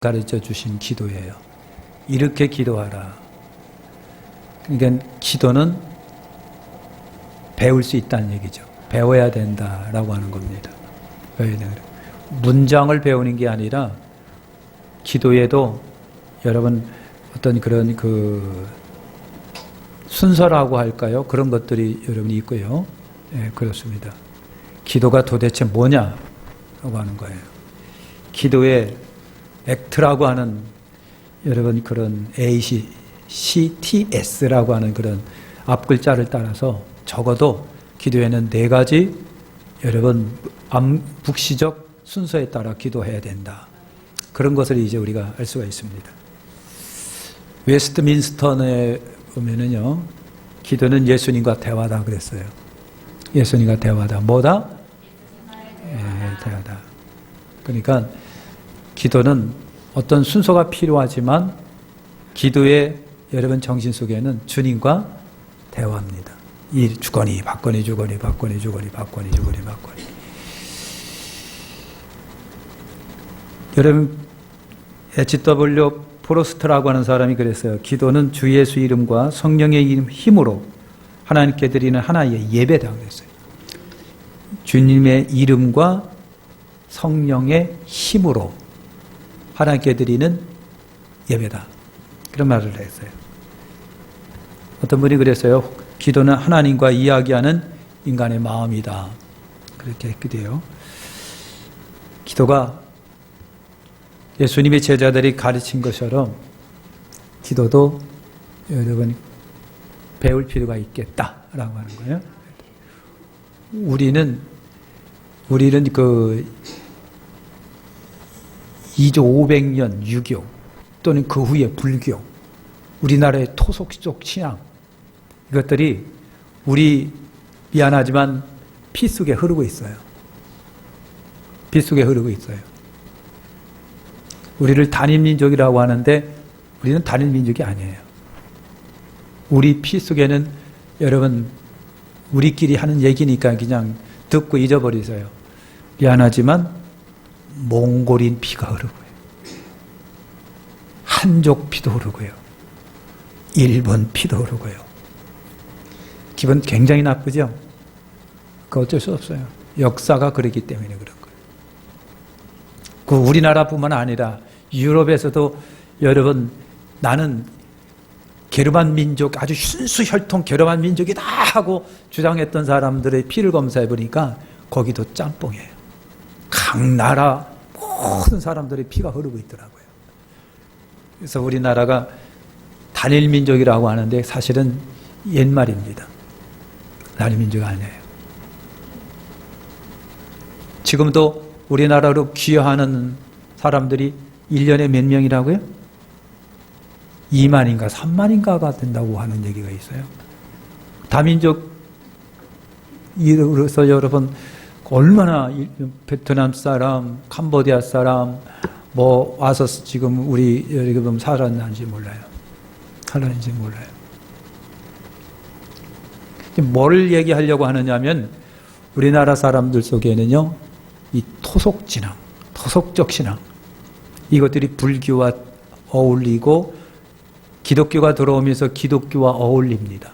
가르쳐 주신 기도예요. 이렇게 기도하라. 그러니까 기도는 배울 수 있다는 얘기죠. 배워야 된다라고 하는 겁니다. 배워야 된다. 문장을 배우는 게 아니라 기도에도 여러분 어떤 그런 순서라고 할까요? 그런 것들이 여러분이 있고요. 예, 그렇습니다. 기도가 도대체 뭐냐라고 하는 거예요. 기도의 액트라고 하는 여러분 그런 ACTS라고 하는 그런 앞글자를 따라서 적어도 기도에는 4가지 여러분 암묵시적 순서에 따라 기도해야 된다. 그런 것을 이제 우리가 알 수가 있습니다. 웨스트민스턴에 보면은요, 기도는 예수님과 대화다 그랬어요. 예수님과 대화다. 뭐다? 대화다. 그러니까 기도는 어떤 순서가 필요하지만 기도의 여러분 정신 속에는 주님과 대화입니다. 이 주거니 받거니 주거니 받거니 주거니 받거니 주거니 받거니. 여러분 H.W. 포로스트라고 하는 사람이 그랬어요. 기도는 주 예수 이름과 성령의 이름 힘으로 하나님께 드리는 하나의 예배다 그랬어요. 주님의 이름과 성령의 힘으로 하나님께 드리는 예배다. 그런 말을 했어요. 어떤 분이 그랬어요. 기도는 하나님과 이야기하는 인간의 마음이다. 그렇게 했기도 해요. 기도가 예수님의 제자들이 가르친 것처럼 기도도 여러분 배울 필요가 있겠다라고 하는 거예요. 우리는 2조 500년 유교 또는 그 후에 불교, 우리나라의 토속적 신앙, 이것들이 우리 미안하지만 피 속에 흐르고 있어요. 피 속에 흐르고 있어요. 우리를 단일민족이라고 하는데 우리는 단일민족이 아니에요. 우리 피 속에는 여러분 우리끼리 하는 얘기니까 그냥 듣고 잊어버리세요. 미안하지만 몽골인 피가 흐르고요. 한족 피도 흐르고요. 일본 피도 흐르고요. 기분 굉장히 나쁘죠? 그 어쩔 수 없어요. 역사가 그렇기 때문에 그런 거예요. 그 우리나라뿐만 아니라 유럽에서도 여러분 나는 게르만 민족 아주 순수 혈통 게르만 민족이다 하고 주장했던 사람들의 피를 검사해 보니까 거기도 짬뽕이에요. 각 나라 모든 사람들의 피가 흐르고 있더라고요. 그래서 우리나라가 단일 민족이라고 하는데 사실은 옛말입니다. 단일 민족 아니에요. 지금도 우리나라로 귀화하는 사람들이 1년에 몇 명이라고요? 2만인가 3만인가가 된다고 하는 얘기가 있어요. 다민족으로서 여러분 얼마나 베트남 사람, 캄보디아 사람 뭐 와서 지금 우리 여러분 살았는지 몰라요. 살았는지 몰라요. 뭘 얘기하려고 하느냐면 우리나라 사람들 속에는요, 이 토속 진앙, 토속적 신앙, 이것들이 불교와 어울리고 기독교가 들어오면서 기독교와 어울립니다.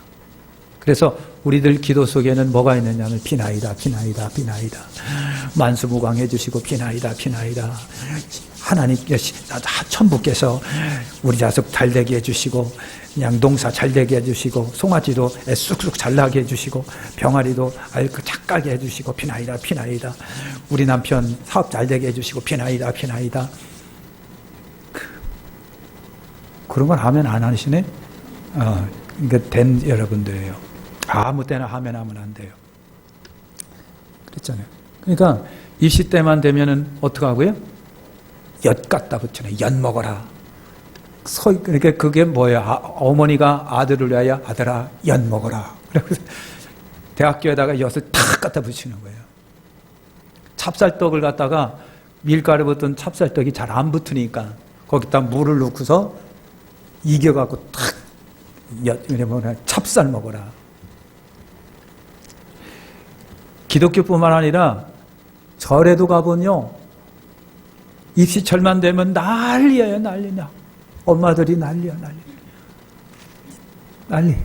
그래서 우리들 기도 속에는 뭐가 있느냐면 비나이다, 비나이다, 비나이다. 만수무강 해주시고 비나이다, 비나이다. 하나님께서 천부께서 우리 자식 잘되게 해주시고 그냥 농사 잘되게 해주시고 송아지도 쑥쑥 잘나게 해주시고 병아리도 착하게 해주시고 비나이다, 비나이다. 우리 남편 사업 잘되게 해주시고 비나이다, 비나이다. 그런 걸 하면 안 하시네? 이거 된 여러분들이에요. 아무 때나 하면 안 돼요. 그랬잖아요. 그러니까 입시 때만 되면은 어떡하고요? 엿 갖다 붙이네. 엿 먹어라. 그러니까 그게 뭐예요? 어머니가 아들을 위하여 아들아, 엿 먹어라. 그래서 대학교에다가 엿을 탁 갖다 붙이는 거예요. 찹쌀떡을 갖다가 밀가루 붙은 찹쌀떡이 잘 안 붙으니까 거기다 물을 넣고서 이겨갖고 탁, 찹쌀 먹어라. 기독교뿐만 아니라 절에도 가보면요, 입시철만 되면 난리예요, 난리냐. 엄마들이 난리야, 난리.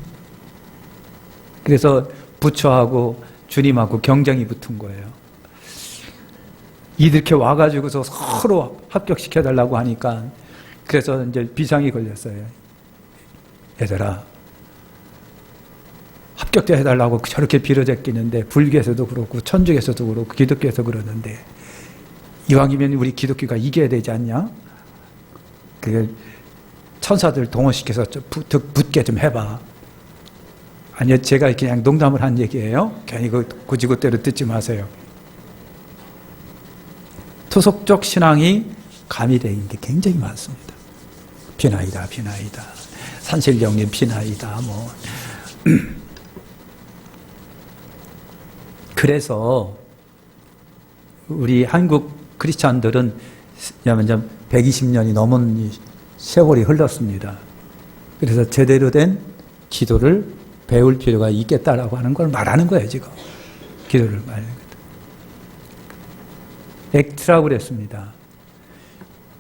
그래서 부처하고 주님하고 경쟁이 붙은 거예요. 이렇게 와가지고서 서로 합격시켜달라고 하니까, 그래서 이제 비상이 걸렸어요. 얘들아, 합격도 해달라고 저렇게 빌어제끼는데, 불교에서도 그렇고 천주교에서도 그렇고 기독교에서 그러는데, 이왕이면 우리 기독교가 이겨야 되지 않냐? 그 천사들 동원시켜서 붙게 좀 해봐. 아니요, 제가 그냥 농담을 한 얘기예요. 괜히 굳이 그대로 듣지 마세요. 토속적 신앙이 가미되어 있는 게 굉장히 많습니다. 비나이다. 산실령님 비나이다. 그래서 우리 한국 크리스찬들은 120년이 넘은 세월이 흘렀습니다. 그래서 제대로 된 기도를 배울 필요가 있겠다라고 하는 걸 말하는 거예요, 지금. 기도를 말하는 거예요. 액트라고 그랬습니다.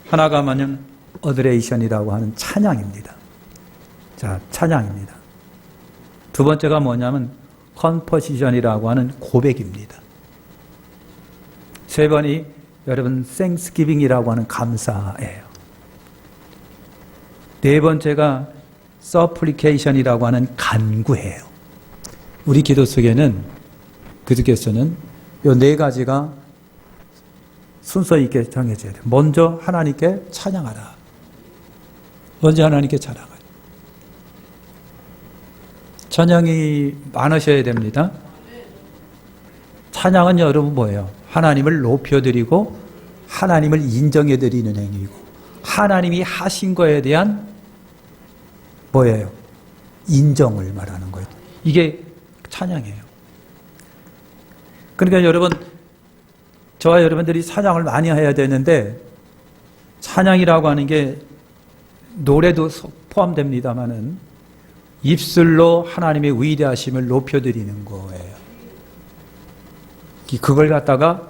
하나가 뭐냐면 어드레이션이라고 하는 찬양입니다. 자, 찬양입니다. 두 번째가 뭐냐면 컨퍼시션이라고 하는 고백입니다. 세 번이 여러분 땡스기빙이라고 하는 감사예요. 네 번째가 서플리케이션이라고 하는 간구예요. 우리 기도 속에는 그중에서는 이 네 가지가 순서 있게 정해져야 돼요. 먼저 하나님께 찬양하라. 먼저 하나님께 찬양하라. 찬양이 많으셔야 됩니다. 찬양은 여러분 뭐예요? 하나님을 높여드리고 하나님을 인정해드리는 행위고 하나님이 하신 거에 대한 뭐예요? 인정을 말하는 거예요. 이게 찬양이에요. 그러니까 여러분, 저와 여러분들이 찬양을 많이 해야 되는데 찬양이라고 하는 게 노래도 포함됩니다마는 입술로 하나님의 위대하심을 높여드리는 거예요. 그걸 갖다가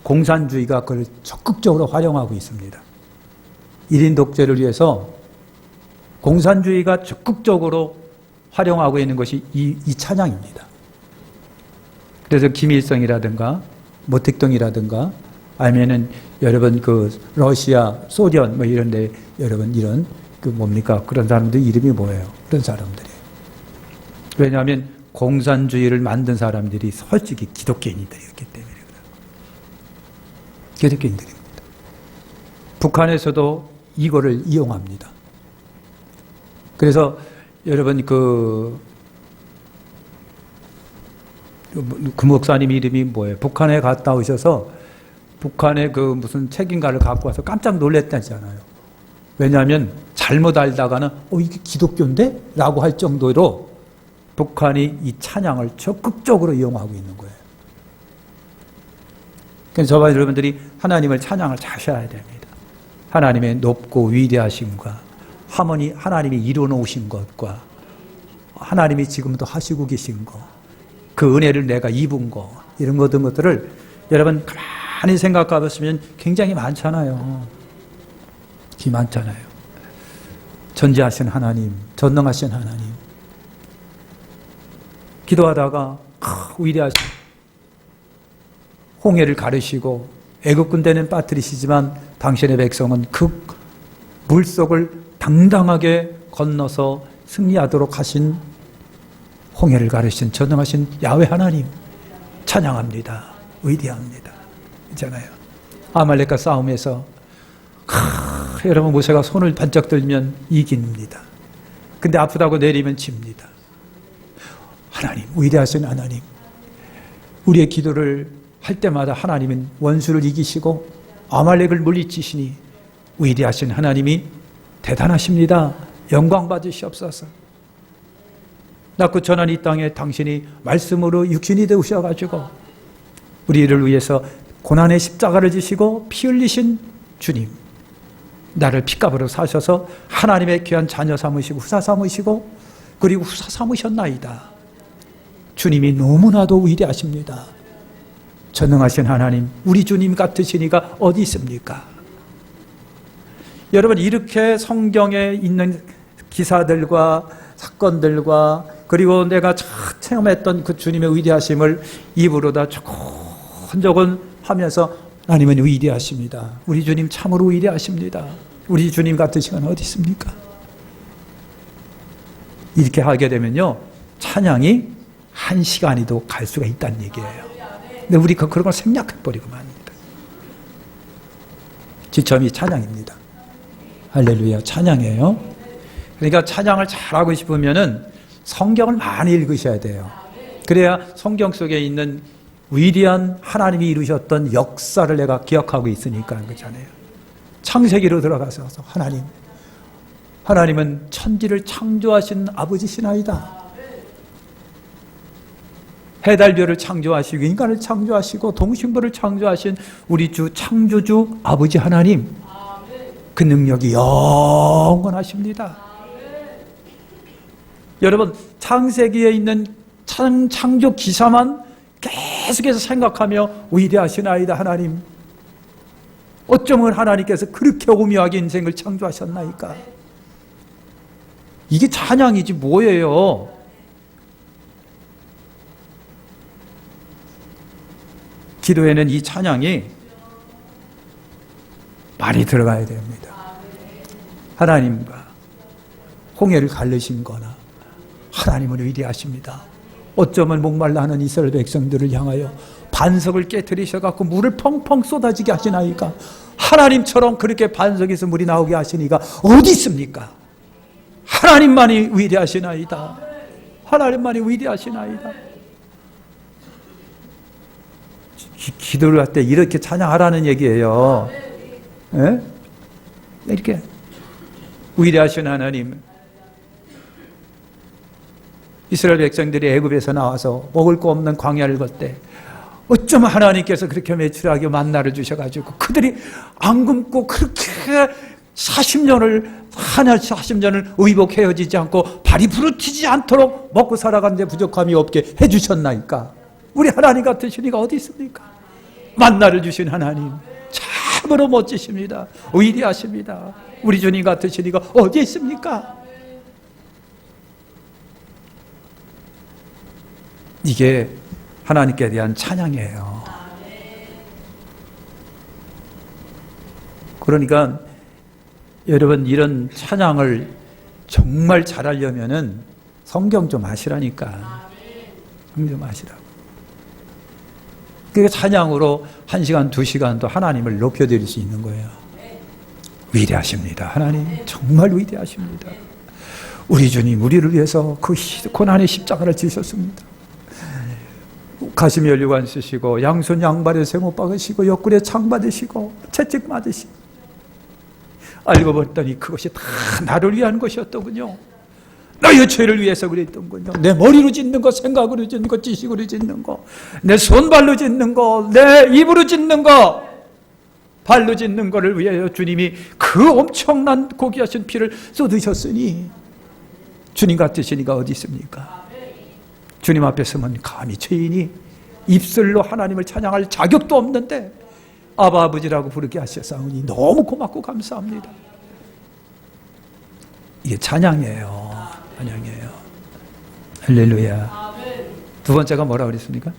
공산주의가 그걸 적극적으로 활용하고 있습니다. 1인 독재를 위해서 공산주의가 적극적으로 활용하고 있는 것이 이 찬양입니다. 그래서 김일성이라든가 모택동이라든가 아니면은 여러분 러시아, 소련 이런데 여러분 이런 뭡니까? 그런 사람들 이름이 뭐예요? 그런 사람들이. 왜냐하면 공산주의를 만든 사람들이 솔직히 기독교인들이었기 때문에 그래요. 기독교인들입니다. 북한에서도 이거를 이용합니다. 그래서 여러분 그 목사님 이름이 뭐예요? 북한에 갔다 오셔서 북한에 무슨 책임가를 갖고 와서 깜짝 놀랐다잖아요. 왜냐하면 잘못 알다가는 이게 기독교인데? 라고 할 정도로 북한이 이 찬양을 적극적으로 이용하고 있는 거예요. 그래서 저와 여러분들이 하나님을 찬양을 하셔야 됩니다. 하나님의 높고 위대하심과 하나님이 이루어놓으신 것과 하나님이 지금도 하시고 계신 것, 그 은혜를 내가 입은 것, 이런 모든 것들을 여러분 가만히 생각해 보시면 굉장히 많잖아요. 많잖아요. 전지하신 하나님, 전능하신 하나님. 기도하다가 위대하신 홍해를 가르시고 애굽 군대는 빠뜨리시지만 당신의 백성은 그 물속을 당당하게 건너서 승리하도록 하신 홍해를 가르신 전능하신 야훼 하나님 찬양합니다. 위대합니다. 있잖아요. 아말렉과 싸움에서 여러분 모세가 손을 반짝 들면 이깁니다. 근데 아프다고 내리면 집니다. 하나님, 위대하신 하나님, 우리의 기도를 할 때마다 하나님은 원수를 이기시고 아말렉을 물리치시니 위대하신 하나님이 대단하십니다. 영광 받으시옵소서. 낳고 전한 이 땅에 당신이 말씀으로 육신이 되우셔가지고 우리를 위해서 고난의 십자가를 지시고 피 흘리신 주님, 나를 핏값으로 사셔서 하나님의 귀한 자녀 삼으시고 후사 삼으시고 그리고 후사 삼으셨나이다. 주님이 너무나도 위대하십니다. 전능하신 하나님, 우리 주님 같으신 이가 어디 있습니까? 여러분, 이렇게 성경에 있는 기사들과 사건들과 그리고 내가 체험했던 그 주님의 위대하심을 입으로 다 조곤조곤 하면서 하나님은 위대하십니다. 우리 주님 참으로 위대하십니다. 우리 주님 같으신 건 어디 있습니까? 이렇게 하게 되면요, 찬양이 1시간이도 갈 수가 있다는 얘기예요. 근데 우리가 그런 걸 생략해버리고 맙니다. 지점이 찬양입니다. 할렐루야, 찬양이에요. 그러니까 찬양을 잘하고 싶으면은 성경을 많이 읽으셔야 돼요. 그래야 성경 속에 있는 위대한 하나님이 이루셨던 역사를 내가 기억하고 있으니까 그렇잖아요. 창세기로 들어가서 하나님은 천지를 창조하신 아버지시나이다. 해달별을 창조하시고 인간을 창조하시고 동식물을 창조하신 우리 주 창조주 아버지 하나님, 그 능력이 영원하십니다. 여러분, 창세기에 있는 창조 기사만 계속해서 생각하며 위대하시나이다 하나님. 어쩌면 하나님께서 그렇게 오묘하게 인생을 창조하셨나이까. 이게 찬양이지 뭐예요. 기도에는 이 찬양이 많이 들어가야 됩니다. 하나님과 홍해를 가르신 거나 하나님은 위대하십니다. 어쩌면 목말라 하는 이스라엘 백성들을 향하여 반석을 깨트리셔갖고 물을 펑펑 쏟아지게 하시나이까. 하나님처럼 그렇게 반석에서 물이 나오게 하시니까 어디 있습니까? 하나님만이 위대하시나이다. 하나님만이 위대하시나이다. 기도를 할 때 이렇게 찬양하라는 얘기예요. 예? 이렇게 위대하신 하나님. 이스라엘 백성들이 애굽에서 나와서 먹을 거 없는 광야를 걸 때 어쩌면 하나님께서 그렇게 매출하게 만나를 주셔가지고 그들이 안 굶고 그렇게 40년을 의복 헤어지지 않고 발이 부르치지 않도록 먹고 살아가는데 부족함이 없게 해주셨나이까. 우리 하나님 같으신 이가 어디 있습니까? 만나를 주신 하나님 참으로 멋지십니다. 위대하십니다. 우리 주님 같으신 이가 어디 있습니까? 이게 하나님께 대한 찬양이에요. 그러니까 여러분, 이런 찬양을 정말 잘하려면은 성경 좀 아시라니까. 성경 좀 아시라고. 그러니까 찬양으로 1시간, 2시간도 하나님을 높여드릴 수 있는 거예요. 위대하십니다. 하나님 정말 위대하십니다. 우리 주님 우리를 위해서 그 고난의 십자가를 지셨습니다. 가슴에 혈류관 쓰시고 양손 양발에 세못 박으시고 옆구리에 창 받으시고 채찍 맞으시고, 알고 봤더니 그것이 다 나를 위한 것이었더군요. 나의 죄를 위해서 그랬던군요. 내 머리로 짓는 거, 생각으로 짓는 거, 지식으로 짓는 거, 내 손발로 짓는 거, 내 입으로 짓는 거, 발로 짓는 거를 위하여 주님이 그 엄청난 고귀하신 피를 쏟으셨으니 주님 같으신 이가 어디 있습니까? 주님 앞에 서면 감히 죄인이 입술로 하나님을 찬양할 자격도 없는데 아바 아버지라고 부르게 하셨사오니 너무 고맙고 감사합니다. 이게 찬양이에요. 찬양이에요. 할렐루야. 두 번째가 뭐라고 그랬습니까?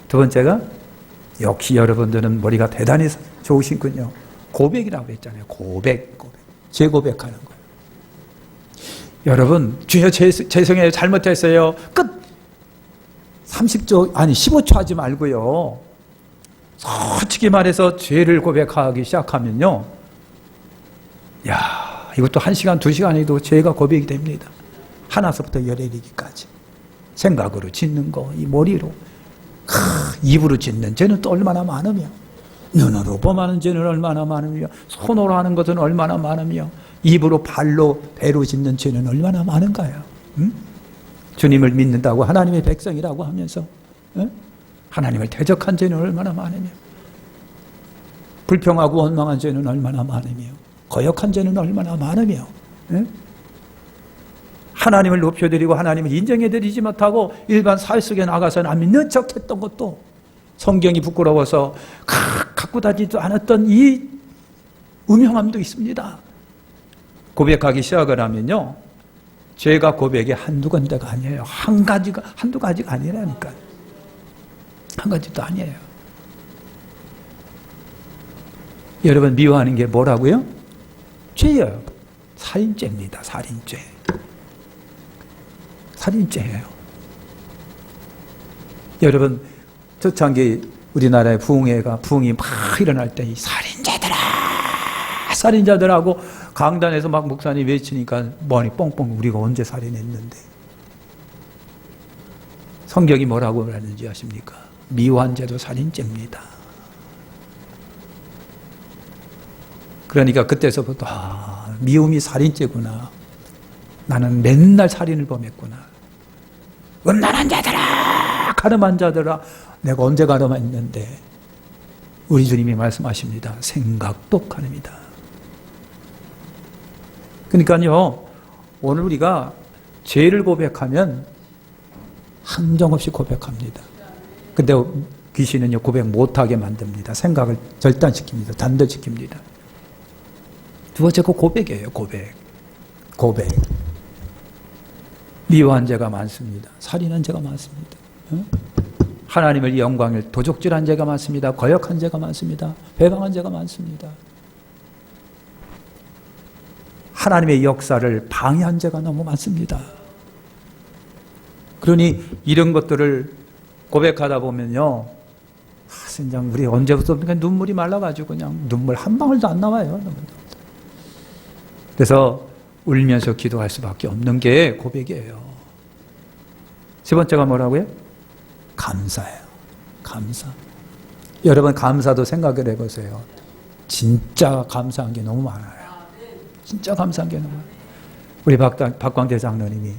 두 번째가 역시 여러분들은 머리가 대단히 좋으신군요. 고백이라고 했잖아요. 고백. 제 고백하는 거예요. 여러분, 주여 죄송해요. 잘못했어요. 끝. 30초, 아니 15초 하지 말고요. 솔직히 말해서 죄를 고백하기 시작하면요. 야, 이것도 1시간, 2시간에도 죄가 고백이 됩니다. 하나서부터 열에 이르기까지. 생각으로 짓는 거, 이 머리로. 입으로 짓는 죄는 또 얼마나 많으며, 눈으로 범하는 죄는 얼마나 많으며, 손으로 하는 것은 얼마나 많으며, 입으로 발로 배로 짓는 죄는 얼마나 많은가요? 응? 주님을 믿는다고 하나님의 백성이라고 하면서 하나님을 대적한 죄는 얼마나 많으며, 불평하고 원망한 죄는 얼마나 많으며, 거역한 죄는 얼마나 많으며, 하나님을 높여드리고 하나님을 인정해드리지 못하고 일반 사회 속에 나가서는 안 믿는 척했던 것도 성경이 부끄러워서 갖고 다니지도 않았던 이 음흉함도 있습니다. 고백하기 시작을 하면요, 죄가 고백이 한두 군데가 아니에요. 한두 가지가 아니라니까요. 한 가지도 아니에요. 여러분, 미워하는 게 뭐라고요? 죄예요. 살인죄입니다. 살인죄. 살인죄예요. 여러분, 초창기 우리나라의 부흥이 막 일어날 때 이 살인자들하고 강단에서 막 목사님 외치니까 머리 뻥뻥, 우리가 언제 살인했는데. 성경이 뭐라고 하는지 아십니까? 미워한 죄도 살인죄입니다. 그러니까 그때서부터 미움이 살인죄구나. 나는 맨날 살인을 범했구나. 음란한 자들아, 가늠한 자들아, 내가 언제 가늠했는데. 우리 주님이 말씀하십니다. 생각도 가늠이다. 그러니까요, 오늘 우리가 죄를 고백하면 한정없이 고백합니다. 근데 귀신은요, 고백 못하게 만듭니다. 생각을 절단시킵니다. 단절시킵니다. 두 번째가 고백이에요. 고백. 미워한 죄가 많습니다. 살인한 죄가 많습니다. 하나님의 영광을 도적질한 죄가 많습니다. 거역한 죄가 많습니다. 배반한 죄가 많습니다. 하나님의 역사를 방해한 죄가 너무 많습니다. 그러니 이런 것들을 고백하다 보면요, 진짜 우리 언제부터 눈물이 말라가지고 그냥 눈물 한 방울도 안 나와요. 그래서 울면서 기도할 수밖에 없는 게 고백이에요. 세 번째가 뭐라고요? 감사예요. 감사. 여러분, 감사도 생각을 해보세요. 진짜 감사한 게 너무 많아요. 진짜 감사한 게 너무 많아요. 우리 박광대 장로님이,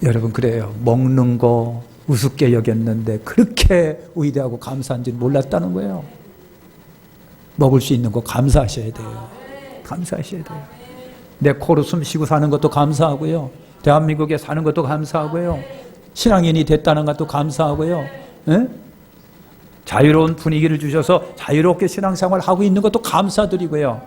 여러분, 그래요. 먹는 거 우습게 여겼는데 그렇게 위대하고 감사한지는 몰랐다는 거예요. 먹을 수 있는 거 감사하셔야 돼요. 감사하셔야 돼요. 내 코로 숨 쉬고 사는 것도 감사하고요. 대한민국에 사는 것도 감사하고요. 신앙인이 됐다는 것도 감사하고요. 에? 자유로운 분위기를 주셔서 자유롭게 신앙생활을 하고 있는 것도 감사드리고요.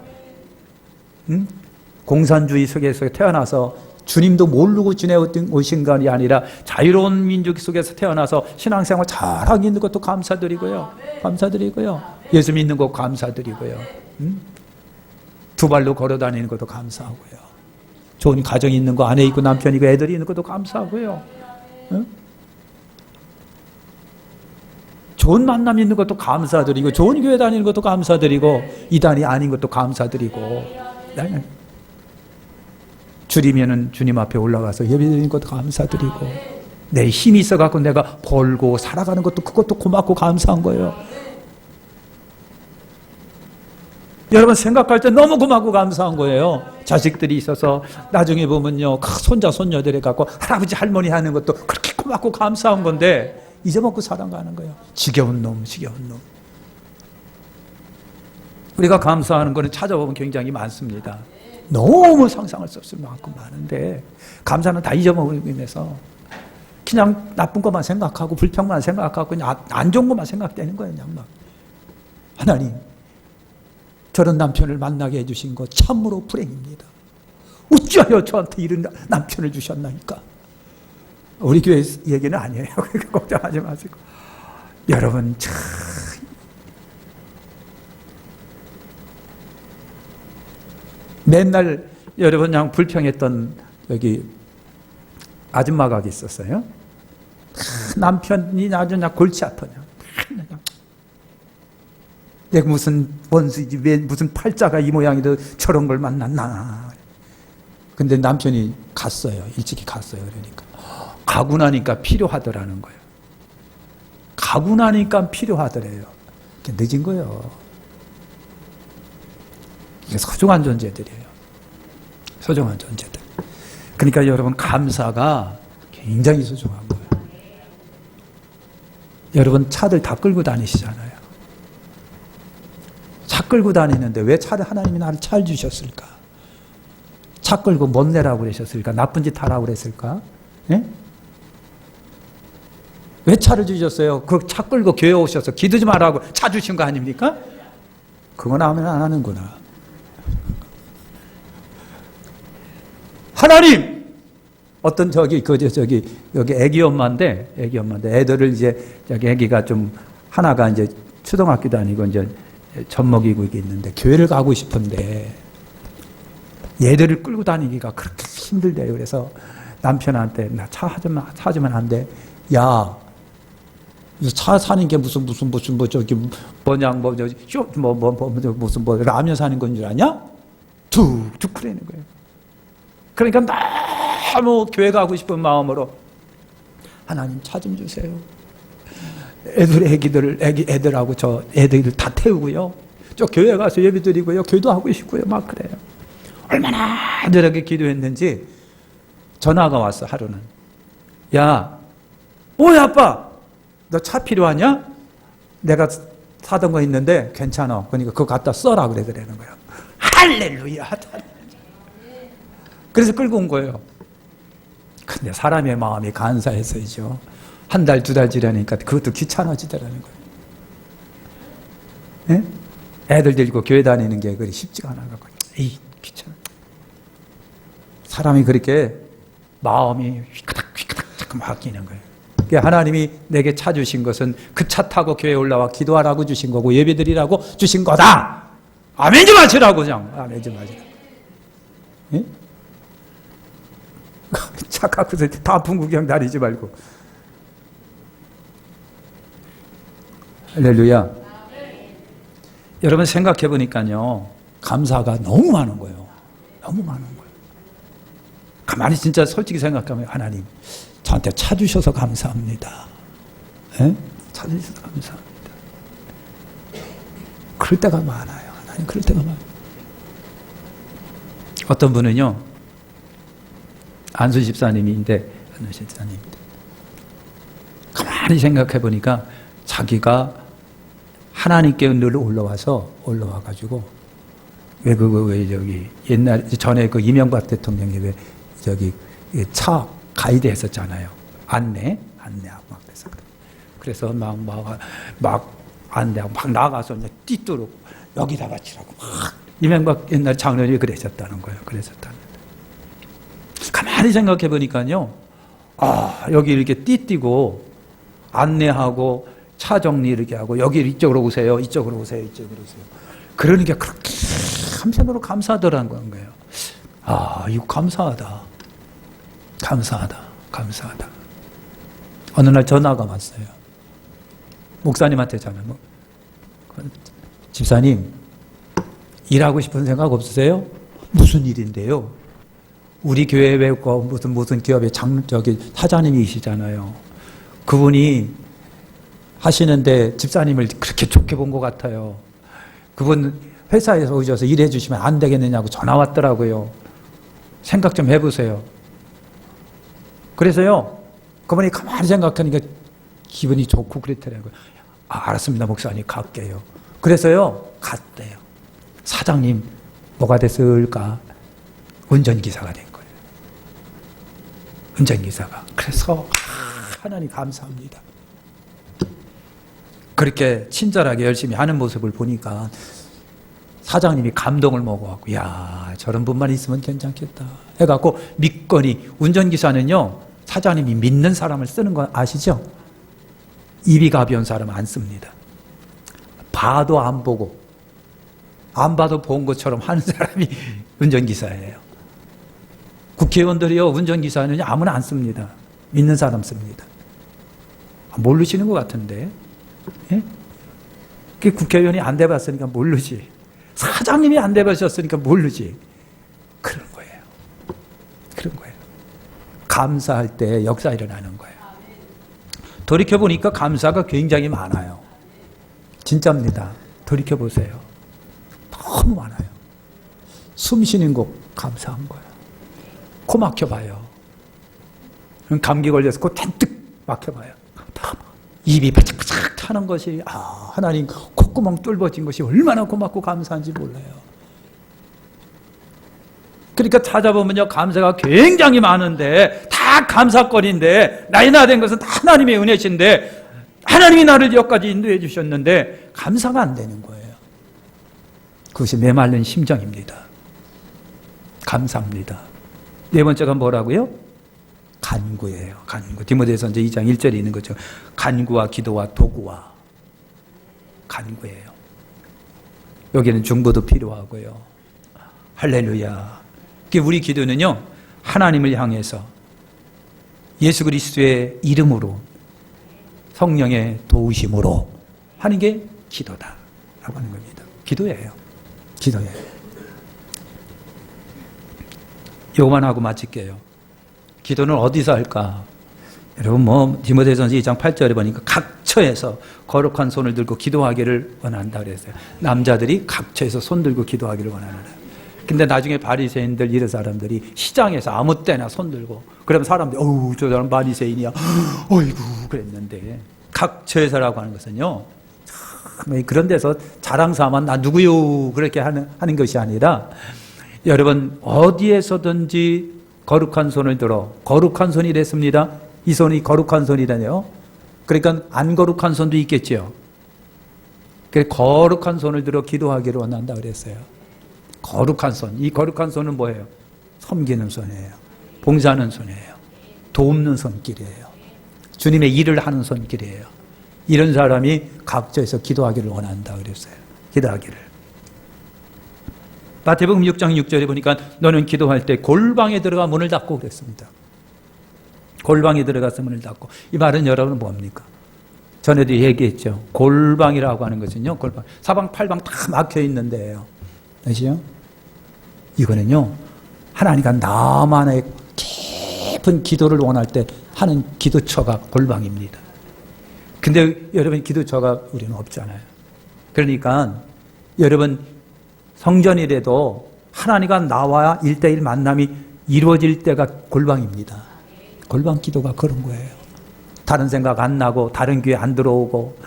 공산주의 속에서 태어나서 주님도 모르고 지내오신 것이 아니라 자유로운 민족 속에서 태어나서 신앙생활 잘하고 있는 것도 감사드리고요. 감사드리고요. 예수 믿는 것 감사드리고요. 두 발로 걸어 다니는 것도 감사하고요. 좋은 가정이 있는 거, 아내 있고 남편이 있고 애들이 있는 것도 감사하고요. 좋은 만남 있는 것도 감사드리고, 좋은 교회 다니는 것도 감사드리고, 이단이 아닌 것도 감사드리고, 줄이면은 주님 앞에 올라가서 예배드리는 것도 감사드리고, 내 힘이 있어갖고 내가 벌고 살아가는 것도, 그것도 고맙고 감사한 거예요. 여러분, 생각할 때 너무 고맙고 감사한 거예요. 자식들이 있어서 나중에 보면요, 손자 손녀들이 갖고 할아버지 할머니 하는 것도 그렇게 고맙고 감사한 건데 잊어먹고 살아가는 거예요. 지겨운 놈. 우리가 감사하는 거는 찾아보면 굉장히 많습니다. 너무 상상할 수 없을 만큼 많은데, 감사는 다 잊어먹으면서 그냥 나쁜 것만 생각하고 불평만 생각하고 그냥 안 좋은 것만 생각되는 거예요. 그냥 막. 하나님, 저런 남편을 만나게 해주신 것 참으로 불행입니다. 어찌하여 저한테 이런 남편을 주셨나니까. 우리 교회 얘기는 아니에요. 그러니까 걱정하지 마시고. 여러분, 참 맨날 여러분 그냥 불평했던 여기 아줌마가 있었어요. 남편이 아주 그냥 골치 아파요. 내가 무슨 원수지, 왜 무슨 팔자가 이 모양이도 저런 걸 만났나. 근데 남편이 갔어요. 일찍이 갔어요. 그러니까 가고 나니까 필요하더라는 거예요. 가고 나니까 필요하더래요. 늦은 거예요. 이게 소중한 존재들이에요. 소중한 존재들. 그러니까 여러분, 감사가 굉장히 소중한 거예요. 여러분, 차들 다 끌고 다니시잖아요. 차 끌고 다니는데 왜 하나님이 나를 차를 주셨을까? 차 끌고 못 내라고 그러셨을까? 나쁜 짓 하라고 그랬을까? 예? 왜 차를 주셨어요? 그 차 끌고 교회 오셔서 기도 좀 하라고 차 주신 거 아닙니까? 그건 하면 안 하는구나. 하나님! 어떤 여기 애기 엄마인데 애들을 이제, 여기 애기가 좀, 하나가 이제 초등학교 다니고 이제 젖먹이고 있는데 교회를 가고 싶은데 얘들을 끌고 다니기가 그렇게 힘들대요. 그래서 남편한테 나 차 사주면 안 돼. 야, 차 사는 게 무슨 라면 사는 건 줄 아냐? 툭툭 그러는 거예요. 그러니까 너무 교회 가고 싶은 마음으로 하나님 차 좀 주세요. 애들하고 저 애들 다 태우고요. 저 교회 가서 예배 드리고요. 기도하고 싶고요. 막 그래요. 얼마나 저렇게 기도했는지 전화가 왔어, 하루는. 야, 뭐야, 아빠? 너 차 필요하냐? 내가 사던 거 있는데 괜찮아. 그러니까 그거 갖다 써라 그러더라는 거야. 할렐루야. 그래서 끌고 온 거예요. 근데 사람의 마음이 간사해서이죠. 한 달, 두 달 지나니까 그것도 귀찮아지더라는 거예요. 네? 애들 데리고 교회 다니는 게 그리 쉽지가 않아가지고. 에이, 귀찮아. 사람이 그렇게 마음이 휘까닥 자꾸 바뀌는 거예요. 그러니까 하나님이 내게 차 주신 것은 그 차 타고 교회에 올라와 기도하라고 주신 거고 예배드리라고 주신 거다. 아멘 좀 하시라고 그냥. 아멘 좀 하시라고. 예? 차 갖고서 다 분구경 다니지 말고. 할렐루야. 여러분 생각해 보니까요. 감사가 너무 많은 거예요. 너무 많은 거예요. 가만히 진짜 솔직히 생각하면 하나님 저한테 차 주셔서 감사합니다. 예? 차 주셔서 감사합니다. 그럴 때가 많아요. 하나님 그럴 때가 많아요. 어떤 분은요. 안수 집사님인데 가만히 생각해 보니까 자기가 하나님께 늘 올라와가지고 왜 저기 옛날 전에 그 이명박 대통령이 왜 저기 차 가이드 했었잖아요. 안내하고 막 그래서 막 안내하고 막 나가서 이제 띠뚜르고 여기다가 치라고 막 이명박 옛날 장로님이 그러셨다는 거예요. 그랬었다는. 가만히 생각해 보니까요. 아, 여기 이렇게 띠띠고 안내하고 차 정리 이렇게 하고 여기 이쪽으로 오세요. 이쪽으로 오세요. 그러는 게 그렇게 한편으로 감사하더라는 거예요. 아, 이거 감사하다. 어느 날 전화가 왔어요. 목사님한테 전화. 집사님, 일하고 싶은 생각 없으세요? 무슨 일인데요? 우리 교회 외고 무슨 기업의 사장님이시잖아요. 그분이 하시는데 집사님을 그렇게 좋게 본 것 같아요. 그분 회사에서 오셔서 일해 주시면 안 되겠느냐고 전화 왔더라고요. 생각 좀 해보세요. 그래서요, 그분이 가만히 생각하니까 기분이 좋고 그랬더라고요. 아, 알았습니다, 목사님, 갈게요. 그래서요, 갔대요. 사장님, 뭐가 됐을까? 운전기사가 된 거예요. 운전기사가. 그래서, 하나님 감사합니다. 그렇게 친절하게 열심히 하는 모습을 보니까 사장님이 감동을 먹어갖고, 야, 저런 분만 있으면 괜찮겠다. 해갖고, 믿거니, 운전기사는요, 사장님이 믿는 사람을 쓰는 거 아시죠? 입이 가벼운 사람 안 씁니다. 봐도 안 보고, 안 봐도 본 것처럼 하는 사람이 운전기사예요. 국회의원들이요, 운전기사는 아무나 안 씁니다. 믿는 사람 씁니다. 모르시는 것 같은데. 예? 그 국회의원이 안 돼봤으니까 모르지. 사장님이 안 돼보셨으니까 모르지. 그런 거예요. 감사할 때 역사 일어나는 거예요. 돌이켜보니까 감사가 굉장히 많아요. 진짜입니다. 돌이켜보세요. 너무 많아요. 숨 쉬는 거 감사한 거예요. 코 막혀봐요. 감기 걸려서 코 잔뜩 막혀봐요. 입이 바짝바짝 타는 것이, 아, 하나님 콧구멍 뚫어진 것이 얼마나 고맙고 감사한지 몰라요. 그러니까 찾아보면요, 감사가 굉장히 많은데 다 다 감사거리인데 나이 나 된 것은 다 하나님의 은혜신데 하나님이 나를 여기까지 인도해 주셨는데 감사가 안 되는 거예요. 그것이 메마른 심정입니다. 감사합니다. 네 번째가 뭐라고요? 간구예요. 간구. 디모데전서 2장 1절에 있는 거죠. 간구와 기도와 도구와 간구예요. 여기는 중보도 필요하고요. 할렐루야. 우리 기도는요, 하나님을 향해서 예수 그리스도의 이름으로 성령의 도우심으로 하는 게 기도다 라고 하는 겁니다. 기도예요. 기도예요. 요거만 하고 마칠게요. 기도는 어디서 할까? 여러분 디모데전서 2장 8절에 보니까 각처에서 거룩한 손을 들고 기도하기를 원한다 그랬어요. 남자들이 각처에서 손 들고 기도하기를 원하는. 근데 나중에 바리새인들 이런 사람들이 시장에서 아무 때나 손 들고 그러면 사람들이 어우 저 사람 바리새인이야 어이구 그랬는데 각처에서라고 하는 것은요 그런 데서 자랑삼아 나 누구요 그렇게 하는 것이 아니라 여러분 어디에서든지 거룩한 손을 들어 거룩한 손이 됐습니다. 이 손이 거룩한 손이라네요. 그러니까 안 거룩한 손도 있겠죠. 그래서 거룩한 손을 들어 기도하기를 원한다 그랬어요. 거룩한 손. 이 거룩한 손은 뭐예요? 섬기는 손이에요. 봉사하는 손이에요. 돕는 손길이에요. 주님의 일을 하는 손길이에요. 이런 사람이 각처에서 기도하기를 원한다 그랬어요. 기도하기를. 마태복음 6장 6절에 보니까 너는 기도할 때 골방에 들어가 문을 닫고 그랬습니다. 골방에 들어가서 문을 닫고. 이 말은 여러분 뭡니까? 전에도 얘기했죠. 골방이라고 하는 것은요. 골방. 사방팔방 다 막혀 있는 데예요. 아시죠? 이거는요. 하나님과 나만의 깊은 기도를 원할 때 하는 기도처가 골방입니다. 근데 여러분 기도처가 우리는 없잖아요. 그러니까 여러분 성전이라도 하나님과 나와 1대1 만남이 이루어질 때가 골방입니다. 골방 기도가 그런 거예요. 다른 생각 안 나고 다른 귀에 안 들어오고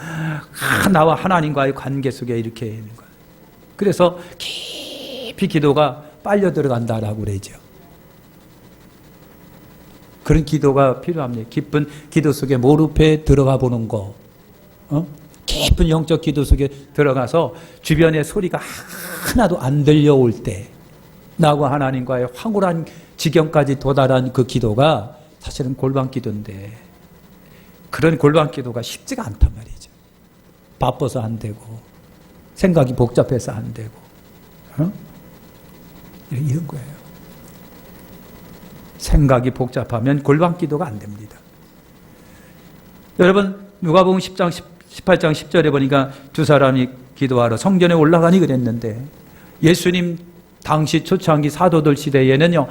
나와 하나님과의 관계 속에 이렇게 있는 거예요. 그래서 깊이 기도가 빨려 들어간다라고 그러죠. 그런 기도가 필요합니다. 깊은 기도 속에 몰입해 들어가 보는 거. 깊은 영적 기도 속에 들어가서 주변의 소리가 하나도 안 들려올 때 나와 하나님과의 황홀한 지경까지 도달한 그 기도가 사실은 골방 기도인데 그런 골방 기도가 쉽지가 않단 말이죠. 바빠서 안 되고 생각이 복잡해서 안 되고 이런 거예요. 생각이 복잡하면 골방 기도가 안 됩니다. 여러분 누가복음 18장 10절에 보니까 두 사람이 기도하러 성전에 올라가니 그랬는데 예수님 당시 초창기 사도들 시대에는요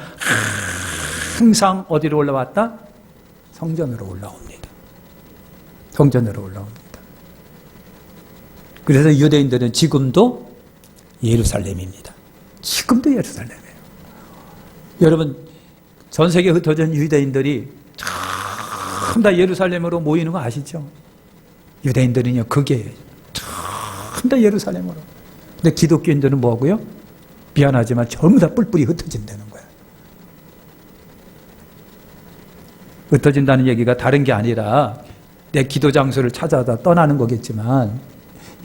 항상 어디로 올라왔다? 성전으로 올라옵니다. 성전으로 올라옵니다. 그래서 유대인들은 지금도 예루살렘입니다. 지금도 예루살렘이에요. 여러분 전 세계에 흩어진 유대인들이 전부 다 예루살렘으로 모이는 거 아시죠? 유대인들은요 그게 전부 다 예루살렘으로. 근데 기독교인들은 뭐하고요? 미안하지만 전부 다 뿔뿔이 흩어진다는 거예요. 흩어진다는 얘기가 다른 게 아니라 내 기도 장소를 찾아다 떠나는 거겠지만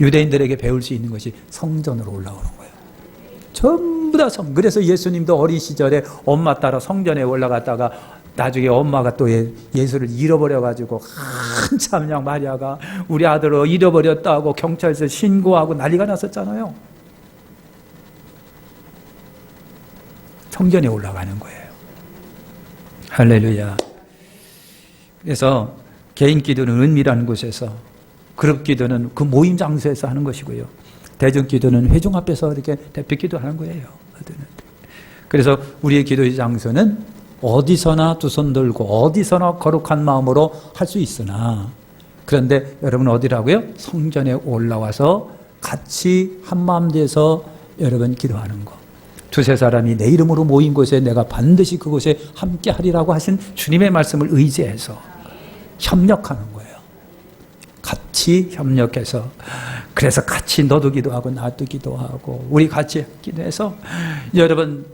유대인들에게 배울 수 있는 것이 성전으로 올라오는 거예요. 전부 다 그래서 예수님도 어린 시절에 엄마 따라 성전에 올라갔다가 나중에 엄마가 또 예수를 잃어버려가지고 한참 그냥 마리아가 우리 아들을 잃어버렸다고 경찰서에 신고하고 난리가 났었잖아요. 성전에 올라가는 거예요. 할렐루야. 그래서 개인 기도는 은밀한 곳에서, 그룹 기도는 그 모임 장소에서 하는 것이고요. 대중 기도는 회중 앞에서 이렇게 대표 기도하는 거예요. 그래서 우리의 기도의 장소는 어디서나 두 손 들고 어디서나 거룩한 마음으로 할 수 있으나, 그런데 여러분 어디라고요? 성전에 올라와서 같이 한마음 돼서 여러분 기도하는 거. 두세 사람이 내 이름으로 모인 곳에 내가 반드시 그곳에 함께 하리라고 하신 주님의 말씀을 의지해서 협력하는 거예요. 같이 협력해서, 그래서 같이 너도 기도하고 나도 기도하고 우리 같이 기도해서 여러분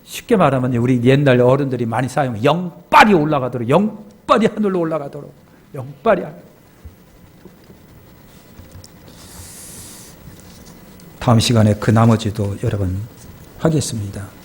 쉽게 말하면 우리 옛날 어른들이 많이 사용해 영빨이 올라가도록, 영빨이 하늘로 올라가도록, 영빨이 하늘. 다음 시간에 그 나머지도 여러분 하겠습니다.